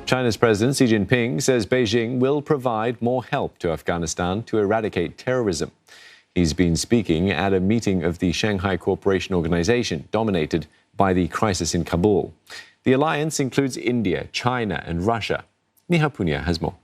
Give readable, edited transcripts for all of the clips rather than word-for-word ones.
China's President Xi Jinping says Beijing will provide more help to Afghanistan to eradicate terrorism. He's been speaking at a meeting of the Shanghai Cooperation Organisation, dominated by the crisis in Kabul. The alliance includes India, China and Russia. Neha Punia has more.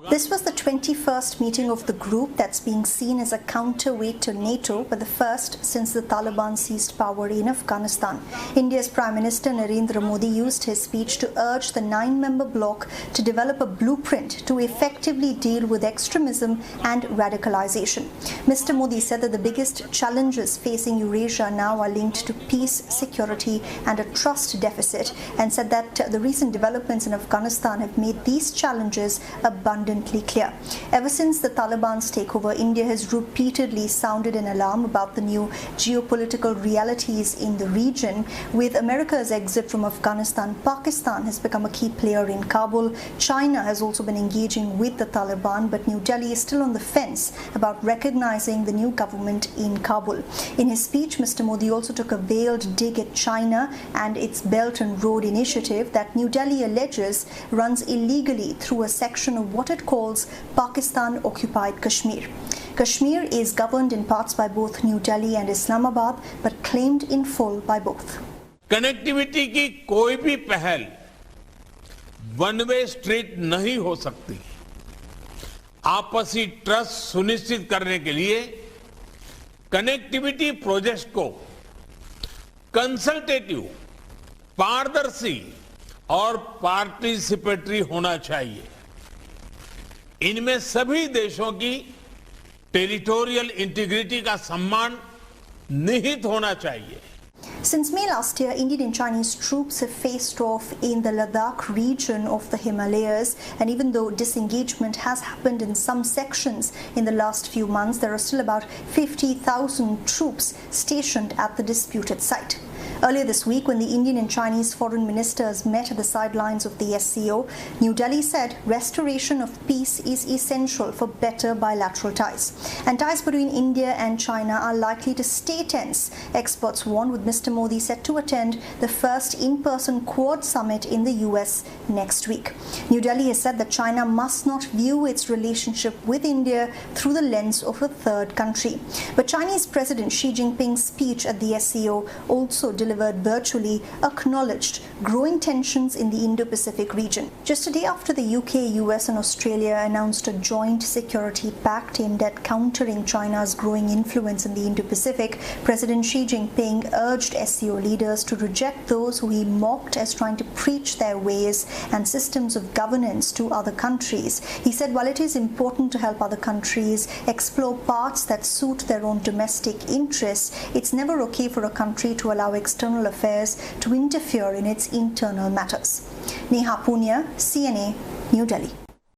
This was the 21st meeting of the group that's being seen as a counterweight to NATO, but the first since the Taliban seized power in Afghanistan. India's Prime Minister Narendra Modi used his speech to urge the 9-member bloc to develop a blueprint to effectively deal with extremism and radicalization. Mr. Modi said that the biggest challenges facing Eurasia now are linked to peace, security and a trust deficit, and said that the recent developments in Afghanistan have made these challenges abundantly clear. Ever since the Taliban's takeover, India has repeatedly sounded an alarm about the new geopolitical realities in the region. With America's exit from Afghanistan, Pakistan has become a key player in Kabul. China has also been engaging with the Taliban, but New Delhi is still on the fence about recognizing the new government in Kabul. In his speech, Mr. Modi also took a veiled dig at China and its Belt and Road Initiative that New Delhi alleges runs illegally through a section of what it calls Pakistan-occupied Kashmir. Kashmir is governed in parts by both New Delhi and Islamabad, but claimed in full by both. Connectivity की कोई भी पहल one way street नहीं हो सकती। आपसी trust सुनिश्चित करने के लिए कनेक्टिविटी प्रोजेक्ट को कंसल्टेटिव, पारदर्शी और पार्टिसिपेटरी होना चाहिए। इनमें सभी देशों की टेरिटोरियल इंटीग्रिटी का सम्मान निहित होना चाहिए। Since May last year, Indian and Chinese troops have faced off in the Ladakh region of the Himalayas, and even though disengagement has happened in some sections in the last few months, there are still about 50,000 troops stationed at the disputed site. Earlier this week, when the Indian and Chinese foreign ministers met at the sidelines of the SCO, New Delhi said restoration of peace is essential for better bilateral ties. And ties between India and China are likely to stay tense, experts warn, with Mr. Modi set to attend the first in-person Quad summit in the US next week. New Delhi has said that China must not view its relationship with India through the lens of a third country. But Chinese President Xi Jinping's speech at the SCO also delivered virtually acknowledged growing tensions in the Indo-Pacific region. Just a day after the UK, US and Australia announced a joint security pact aimed at countering China's growing influence in the Indo-Pacific, President Xi Jinping urged SCO leaders to reject those who he mocked as trying to preach their ways and systems of governance to other countries. He said while it is important to help other countries explore paths that suit their own domestic interests, it's never okay for a country to allow external affairs to interfere in its internal matters. Neha Punia, CNA, New Delhi.